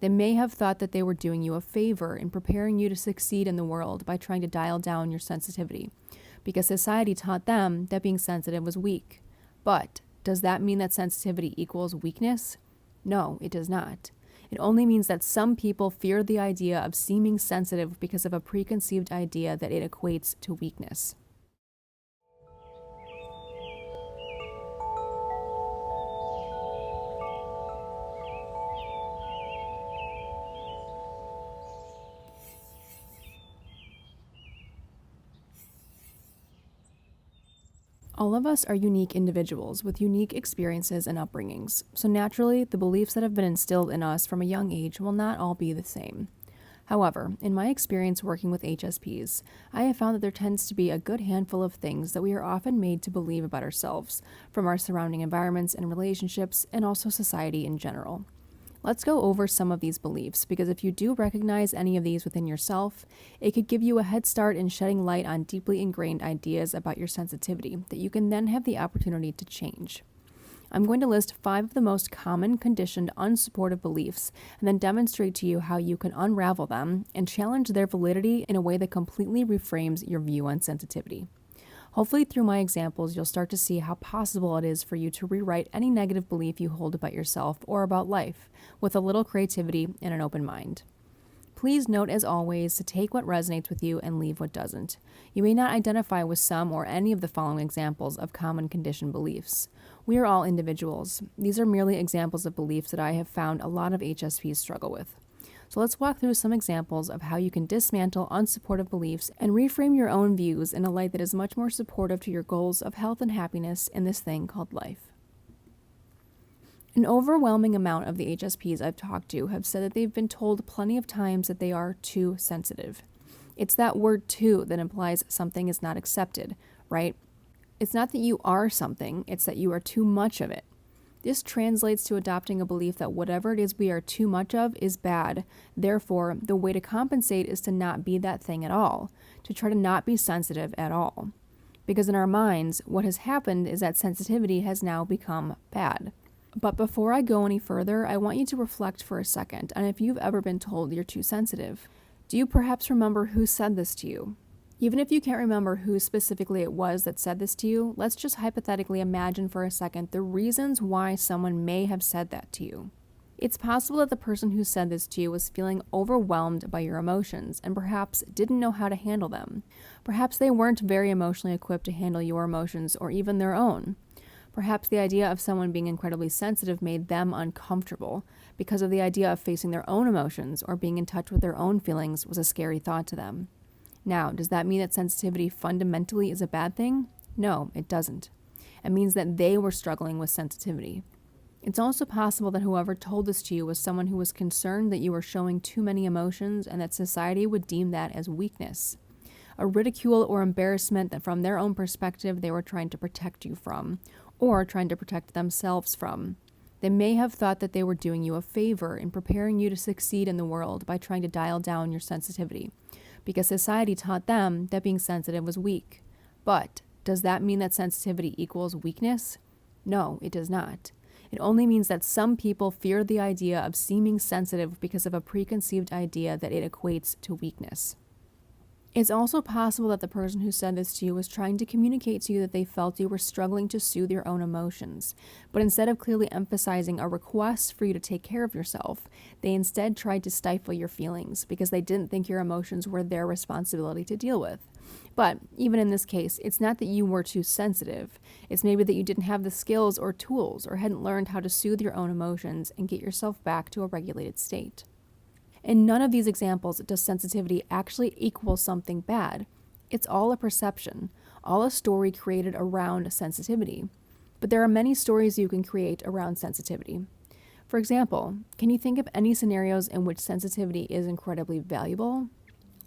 They may have thought that they were doing you a favor in preparing you to succeed in the world by trying to dial down your sensitivity, because society taught them that being sensitive was weak. But does that mean that sensitivity equals weakness? No, it does not. It only means that some people fear the idea of seeming sensitive because of a preconceived idea that it equates to weakness. All of us are unique individuals with unique experiences and upbringings, so naturally, the beliefs that have been instilled in us from a young age will not all be the same. However, in my experience working with HSPs, I have found that there tends to be a good handful of things that we are often made to believe about ourselves, from our surrounding environments and relationships, and also society in general. Let's go over some of these beliefs, because if you do recognize any of these within yourself, it could give you a head start in shedding light on deeply ingrained ideas about your sensitivity that you can then have the opportunity to change. I'm going to list 5 of the most common conditioned unsupportive beliefs and then demonstrate to you how you can unravel them and challenge their validity in a way that completely reframes your view on sensitivity. Hopefully, through my examples, you'll start to see how possible it is for you to rewrite any negative belief you hold about yourself or about life with a little creativity and an open mind. Please note, as always, to take what resonates with you and leave what doesn't. You may not identify with some or any of the following examples of common conditioned beliefs. We are all individuals. These are merely examples of beliefs that I have found a lot of HSPs struggle with. So let's walk through some examples of how you can dismantle unsupportive beliefs and reframe your own views in a light that is much more supportive to your goals of health and happiness in this thing called life. An overwhelming amount of the HSPs I've talked to have said that they've been told plenty of times that they are too sensitive. It's that word too that implies something is not accepted, right? It's not that you are something, it's that you are too much of it. This translates to adopting a belief that whatever it is we are too much of is bad. Therefore, the way to compensate is to not be that thing at all, to try to not be sensitive at all. Because in our minds, what has happened is that sensitivity has now become bad. But before I go any further, I want you to reflect for a second on if you've ever been told you're too sensitive. Do you perhaps remember who said this to you? Even if you can't remember who specifically it was that said this to you, let's just hypothetically imagine for a second the reasons why someone may have said that to you. It's possible that the person who said this to you was feeling overwhelmed by your emotions and perhaps didn't know how to handle them. Perhaps they weren't very emotionally equipped to handle your emotions or even their own. Perhaps the idea of someone being incredibly sensitive made them uncomfortable because of the idea of facing their own emotions or being in touch with their own feelings was a scary thought to them. Now, does that mean that sensitivity fundamentally is a bad thing? No, it doesn't. It means that they were struggling with sensitivity. It's also possible that whoever told this to you was someone who was concerned that you were showing too many emotions and that society would deem that as weakness. A ridicule or embarrassment that from their own perspective they were trying to protect you from, or trying to protect themselves from. They may have thought that they were doing you a favor in preparing you to succeed in the world by trying to dial down your sensitivity, because society taught them that being sensitive was weak. But does that mean that sensitivity equals weakness? No, it does not. It only means that some people fear the idea of seeming sensitive because of a preconceived idea that it equates to weakness. It's also possible that the person who said this to you was trying to communicate to you that they felt you were struggling to soothe your own emotions, but instead of clearly emphasizing a request for you to take care of yourself, they instead tried to stifle your feelings because they didn't think your emotions were their responsibility to deal with. But even in this case, it's not that you were too sensitive. It's maybe that you didn't have the skills or tools or hadn't learned how to soothe your own emotions and get yourself back to a regulated state. In none of these examples does sensitivity actually equal something bad. It's all a perception, all a story created around sensitivity. But there are many stories you can create around sensitivity. For example, can you think of any scenarios in which sensitivity is incredibly valuable?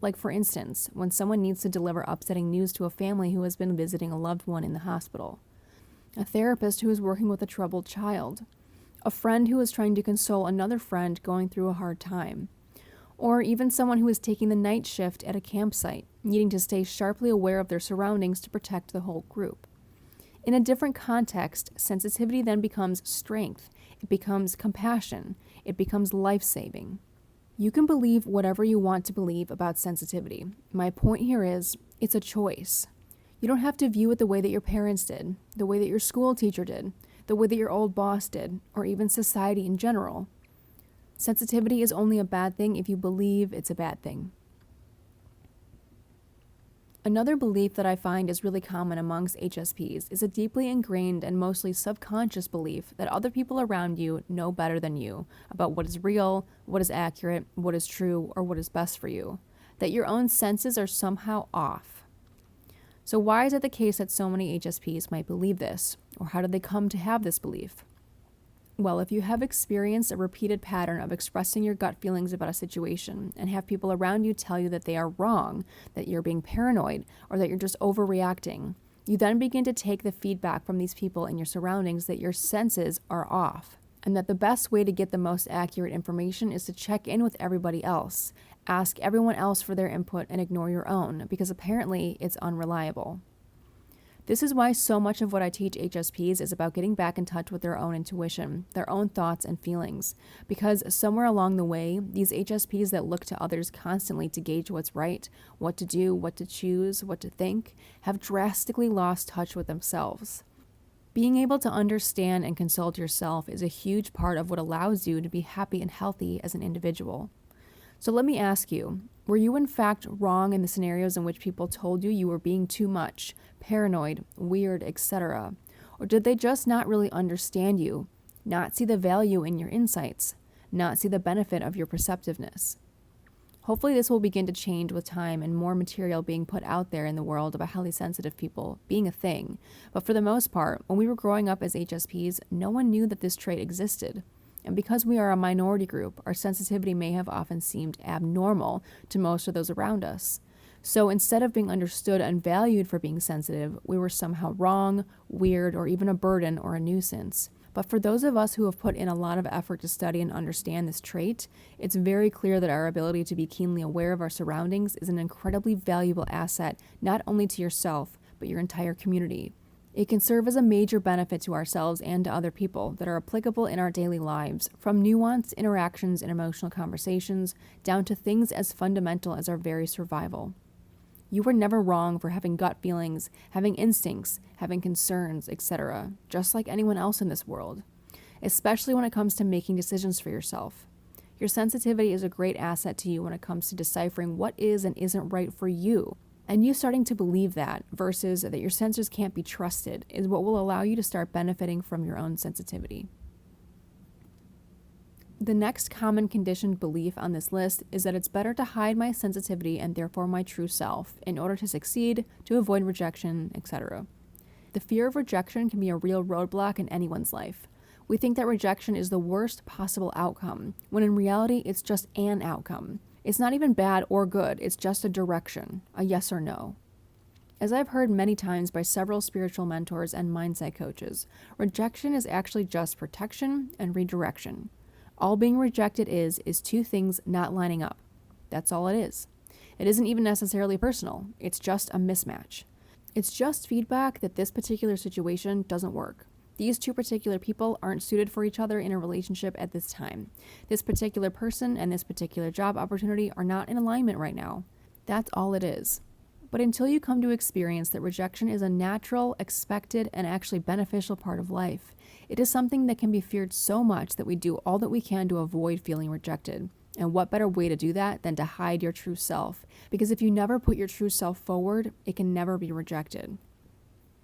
Like, for instance, when someone needs to deliver upsetting news to a family who has been visiting a loved one in the hospital, a therapist who is working with a troubled child, a friend who is trying to console another friend going through a hard time, or even someone who is taking the night shift at a campsite, needing to stay sharply aware of their surroundings to protect the whole group. In a different context, sensitivity then becomes strength. It becomes compassion. It becomes life-saving. You can believe whatever you want to believe about sensitivity. My point here is, it's a choice. You don't have to view it the way that your parents did, the way that your school teacher did, the way that your old boss did, or even society in general. Sensitivity is only a bad thing if you believe it's a bad thing. Another belief that I find is really common amongst HSPs is a deeply ingrained and mostly subconscious belief that other people around you know better than you about what is real, what is accurate, what is true, or what is best for you, that your own senses are somehow off. So why is it the case that so many HSPs might believe this, or how did they come to have this belief? Well, if you have experienced a repeated pattern of expressing your gut feelings about a situation and have people around you tell you that they are wrong, that you're being paranoid, or that you're just overreacting, you then begin to take the feedback from these people in your surroundings that your senses are off, and that the best way to get the most accurate information is to check in with everybody else, ask everyone else for their input and ignore your own, because apparently it's unreliable. This is why so much of what I teach HSPs is about getting back in touch with their own intuition, their own thoughts and feelings, because somewhere along the way, these HSPs that look to others constantly to gauge what's right, what to do, what to choose, what to think, have drastically lost touch with themselves. Being able to understand and consult yourself is a huge part of what allows you to be happy and healthy as an individual. So let me ask you, were you in fact wrong in the scenarios in which people told you you were being too much, paranoid, weird, etc.? Or did they just not really understand you, not see the value in your insights, not see the benefit of your perceptiveness? Hopefully this will begin to change with time and more material being put out there in the world about highly sensitive people being a thing. But for the most part, when we were growing up as HSPs, no one knew that this trait existed. And because we are a minority group, our sensitivity may have often seemed abnormal to most of those around us. So instead of being understood and valued for being sensitive, we were somehow wrong, weird, or even a burden or a nuisance. But for those of us who have put in a lot of effort to study and understand this trait, it's very clear that our ability to be keenly aware of our surroundings is an incredibly valuable asset, not only to yourself, but your entire community. It can serve as a major benefit to ourselves and to other people that are applicable in our daily lives, from nuanced interactions and emotional conversations down to things as fundamental as our very survival. You were never wrong for having gut feelings, having instincts, having concerns, etc., just like anyone else in this world, especially when it comes to making decisions for yourself. Your sensitivity is a great asset to you when it comes to deciphering what is and isn't right for you. And you starting to believe that versus that your sensors can't be trusted is what will allow you to start benefiting from your own sensitivity. The next common conditioned belief on this list is that it's better to hide my sensitivity and therefore my true self in order to succeed, to avoid rejection, etc. The fear of rejection can be a real roadblock in anyone's life. We think that rejection is the worst possible outcome, when in reality it's just an outcome. It's not even bad or good, it's just a direction, a yes or no. As I've heard many times by several spiritual mentors and mindset coaches, rejection is actually just protection and redirection. All being rejected is two things not lining up. That's all it is. It isn't even necessarily personal, it's just a mismatch. It's just feedback that this particular situation doesn't work. These two particular people aren't suited for each other in a relationship at this time. This particular person and this particular job opportunity are not in alignment right now. That's all it is. But until you come to experience that rejection is a natural, expected, and actually beneficial part of life, it is something that can be feared so much that we do all that we can to avoid feeling rejected. And what better way to do that than to hide your true self? Because if you never put your true self forward, it can never be rejected.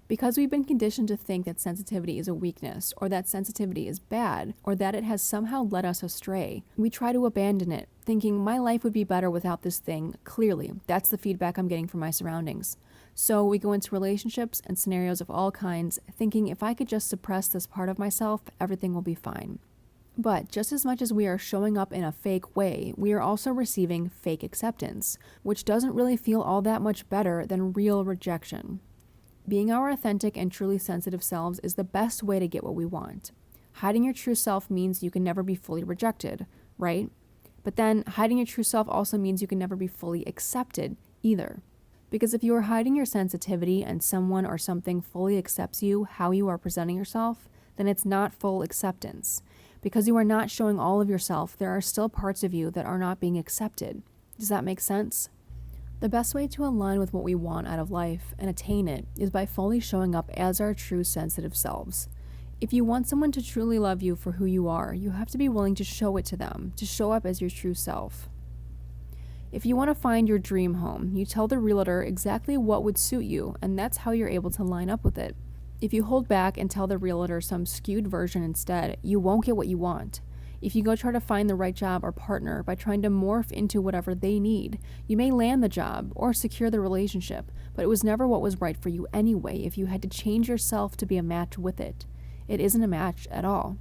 Because we've been conditioned to think that sensitivity is a weakness, or that sensitivity is bad, or that it has somehow led us astray, we try to abandon it, thinking my life would be better without this thing. Clearly, that's the feedback I'm getting from my surroundings. So we go into relationships and scenarios of all kinds, thinking if I could just suppress this part of myself, everything will be fine. But just as much as we are showing up in a fake way, we are also receiving fake acceptance, which doesn't really feel all that much better than real rejection. Being our authentic and truly sensitive selves is the best way to get what we want. Hiding your true self means you can never be fully rejected, right? But then hiding your true self also means you can never be fully accepted either. Because if you are hiding your sensitivity and someone or something fully accepts you how you are presenting yourself, then it's not full acceptance. Because you are not showing all of yourself, there are still parts of you that are not being accepted. Does that make sense? The best way to align with what we want out of life and attain it is by fully showing up as our true sensitive selves. If you want someone to truly love you for who you are, you have to be willing to show it to them, to show up as your true self. If you want to find your dream home, you tell the realtor exactly what would suit you, and that's how you're able to line up with it. If you hold back and tell the realtor some skewed version instead, you won't get what you want. If you go try to find the right job or partner by trying to morph into whatever they need, you may land the job or secure the relationship, but it was never what was right for you anyway if you had to change yourself to be a match with it. It isn't a match at all.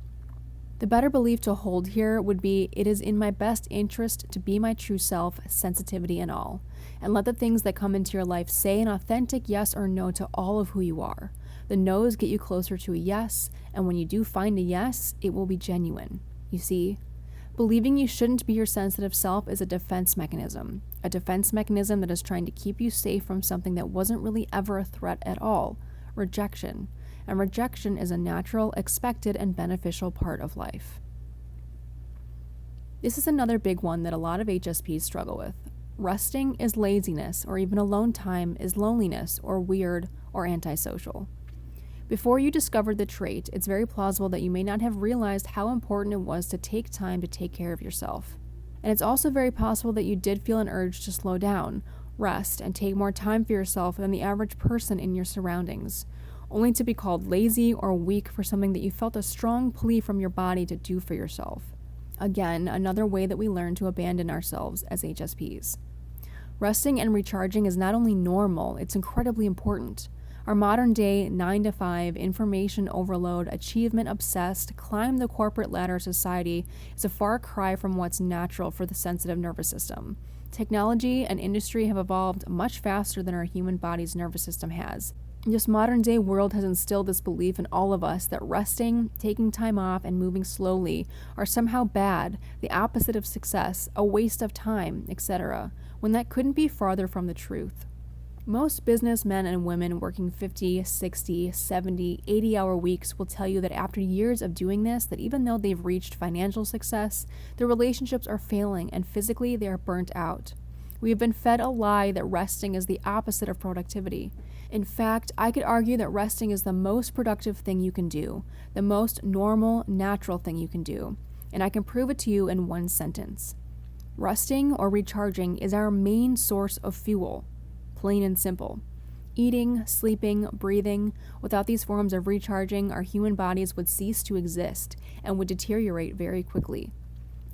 The better belief to hold here would be, it is in my best interest to be my true self, sensitivity and all, and let the things that come into your life say an authentic yes or no to all of who you are. The no's get you closer to a yes, and when you do find a yes, it will be genuine. You see, believing you shouldn't be your sensitive self is a defense mechanism that is trying to keep you safe from something that wasn't really ever a threat at all, rejection. And rejection is a natural, expected, and beneficial part of life. This is another big one that a lot of HSPs struggle with. Resting is laziness, or even alone time is loneliness, or weird, or antisocial. Before you discovered the trait, it's very plausible that you may not have realized how important it was to take time to take care of yourself. And it's also very possible that you did feel an urge to slow down, rest, and take more time for yourself than the average person in your surroundings, only to be called lazy or weak for something that you felt a strong plea from your body to do for yourself. Again, another way that we learn to abandon ourselves as HSPs. Resting and recharging is not only normal, it's incredibly important. Our modern day 9-to-5 information overload, achievement obsessed, climb the corporate ladder society is a far cry from what's natural for the sensitive nervous system. Technology and industry have evolved much faster than our human body's nervous system has. This modern day world has instilled this belief in all of us that resting, taking time off, and moving slowly are somehow bad, the opposite of success, a waste of time, etc., when that couldn't be farther from the truth. Most businessmen and women working 50, 60, 70, 80-hour weeks will tell you that after years of doing this, that even though they've reached financial success, their relationships are failing and physically they are burnt out. We have been fed a lie that resting is the opposite of productivity. In fact, I could argue that resting is the most productive thing you can do, the most normal, natural thing you can do, and I can prove it to you in one sentence. Resting or recharging is our main source of fuel. Plain and simple. Eating, sleeping, breathing, without these forms of recharging, our human bodies would cease to exist and would deteriorate very quickly.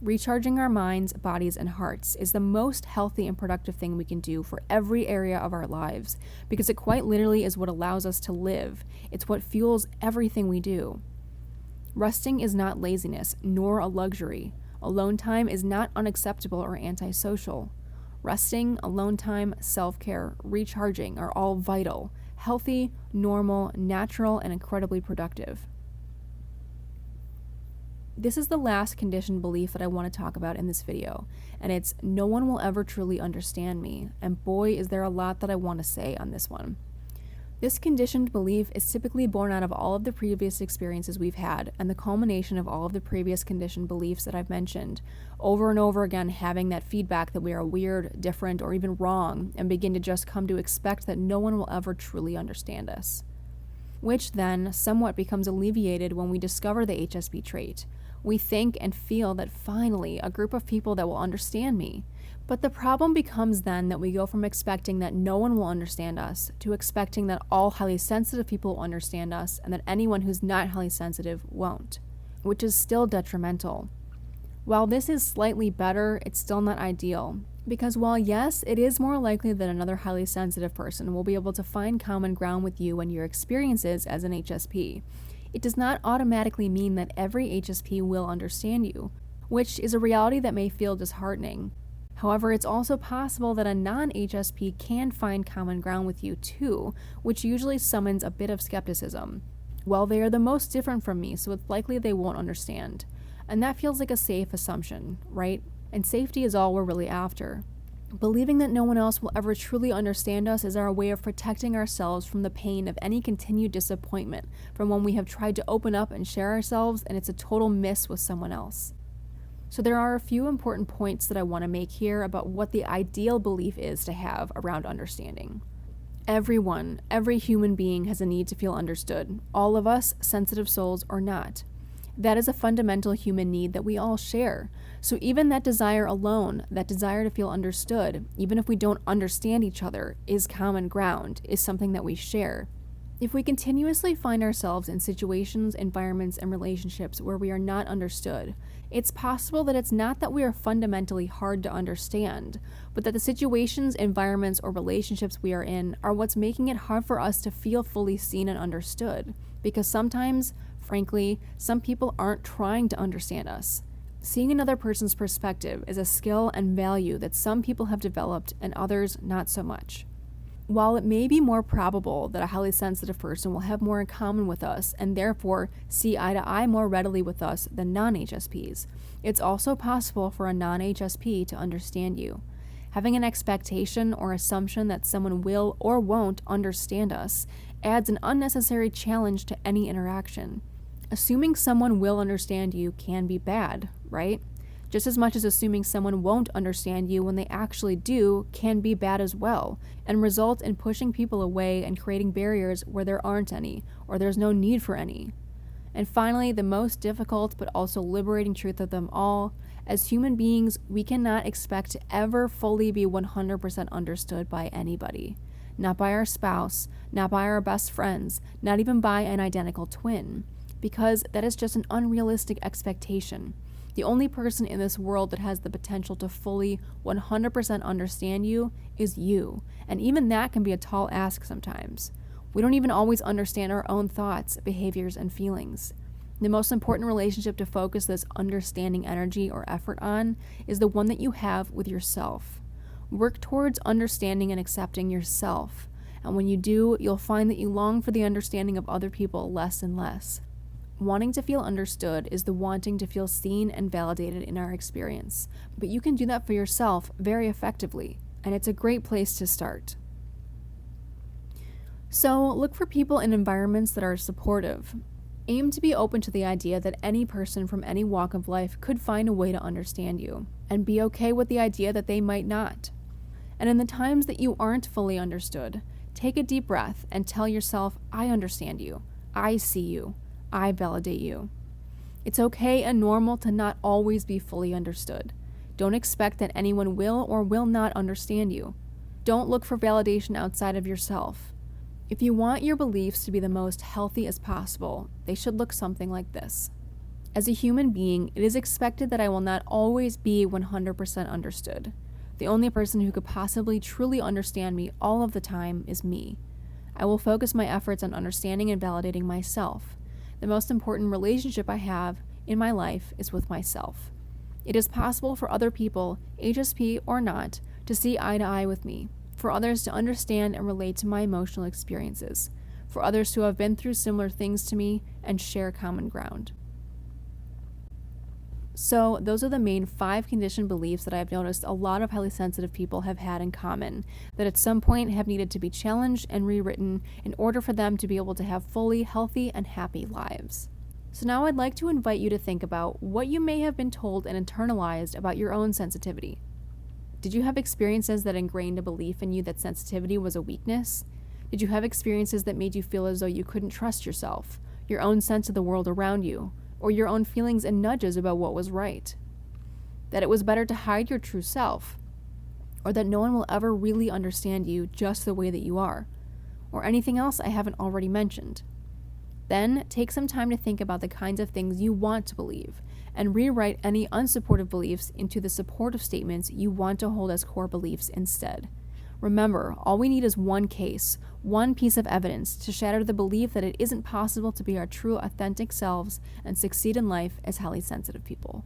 Recharging our minds, bodies, and hearts is the most healthy and productive thing we can do for every area of our lives, because it quite literally is what allows us to live. It's what fuels everything we do. Resting is not laziness, nor a luxury. Alone time is not unacceptable or antisocial. Resting, alone time, self-care, recharging are all vital, healthy, normal, natural, and incredibly productive. This is the last conditioned belief that I want to talk about in this video, and it's no one will ever truly understand me, and boy is there a lot that I want to say on this one. This conditioned belief is typically born out of all of the previous experiences we've had and the culmination of all of the previous conditioned beliefs that I've mentioned, over and over again having that feedback that we are weird, different, or even wrong, and begin to just come to expect that no one will ever truly understand us. Which then somewhat becomes alleviated when we discover the HSP trait. We think and feel that finally a group of people that will understand me. But the problem becomes then that we go from expecting that no one will understand us to expecting that all highly sensitive people will understand us and that anyone who's not highly sensitive won't, which is still detrimental. While this is slightly better, it's still not ideal. Because while yes, it is more likely that another highly sensitive person will be able to find common ground with you and your experiences as an HSP, it does not automatically mean that every HSP will understand you, which is a reality that may feel disheartening. However, it's also possible that a non-HSP can find common ground with you too, which usually summons a bit of skepticism. Well, they are the most different from me, so it's likely they won't understand. And that feels like a safe assumption, right? And safety is all we're really after. Believing that no one else will ever truly understand us is our way of protecting ourselves from the pain of any continued disappointment from when we have tried to open up and share ourselves and it's a total miss with someone else. So there are a few important points that I want to make here about what the ideal belief is to have around understanding. Every human being has a need to feel understood, all of us, sensitive souls or not. That is a fundamental human need that we all share. So even that desire alone, that desire to feel understood, even if we don't understand each other, is common ground, is something that we share. If we continuously find ourselves in situations, environments, and relationships where we are not understood, it's possible that it's not that we are fundamentally hard to understand, but that the situations, environments, or relationships we are in are what's making it hard for us to feel fully seen and understood. Because sometimes, frankly, some people aren't trying to understand us. Seeing another person's perspective is a skill and value that some people have developed and others not so much. While it may be more probable that a highly sensitive person will have more in common with us and therefore see eye to eye more readily with us than non-HSPs, it's also possible for a non-HSP to understand you. Having an expectation or assumption that someone will or won't understand us adds an unnecessary challenge to any interaction. Assuming someone will understand you can be bad, right? Just as much as assuming someone won't understand you when they actually do can be bad as well, and result in pushing people away and creating barriers where there aren't any, or there's no need for any. And finally, the most difficult but also liberating truth of them all, as human beings, we cannot expect to ever fully be 100% understood by anybody. Not by our spouse, not by our best friends, not even by an identical twin, because that is just an unrealistic expectation. The only person in this world that has the potential to fully 100% understand you is you, and even that can be a tall ask sometimes. We don't even always understand our own thoughts, behaviors, and feelings. The most important relationship to focus this understanding energy or effort on is the one that you have with yourself. Work towards understanding and accepting yourself, and when you do, you'll find that you long for the understanding of other people less and less. Wanting to feel understood is the wanting to feel seen and validated in our experience, but you can do that for yourself very effectively, and it's a great place to start. So, look for people in environments that are supportive. Aim to be open to the idea that any person from any walk of life could find a way to understand you, and be okay with the idea that they might not. And in the times that you aren't fully understood, take a deep breath and tell yourself, I understand you, I see you, I validate you. It's okay and normal to not always be fully understood. Don't expect that anyone will or will not understand you. Don't look for validation outside of yourself. If you want your beliefs to be the most healthy as possible, they should look something like this. As a human being, it is expected that I will not always be 100% understood. The only person who could possibly truly understand me all of the time is me. I will focus my efforts on understanding and validating myself. The most important relationship I have in my life is with myself. It is possible for other people, HSP or not, to see eye to eye with me, for others to understand and relate to my emotional experiences, for others to have been through similar things to me and share common ground. So those are the main 5 conditioned beliefs that I've noticed a lot of highly sensitive people have had in common, that at some point have needed to be challenged and rewritten in order for them to be able to have fully healthy and happy lives. So now I'd like to invite you to think about what you may have been told and internalized about your own sensitivity. Did you have experiences that ingrained a belief in you that sensitivity was a weakness? Did you have experiences that made you feel as though you couldn't trust yourself, your own sense of the world around you, or your own feelings and nudges about what was right? That it was better to hide your true self, or that no one will ever really understand you just the way that you are, or anything else I haven't already mentioned. Then take some time to think about the kinds of things you want to believe, and rewrite any unsupportive beliefs into the supportive statements you want to hold as core beliefs instead. Remember, all we need is one case, one piece of evidence to shatter the belief that it isn't possible to be our true authentic selves and succeed in life as highly sensitive people.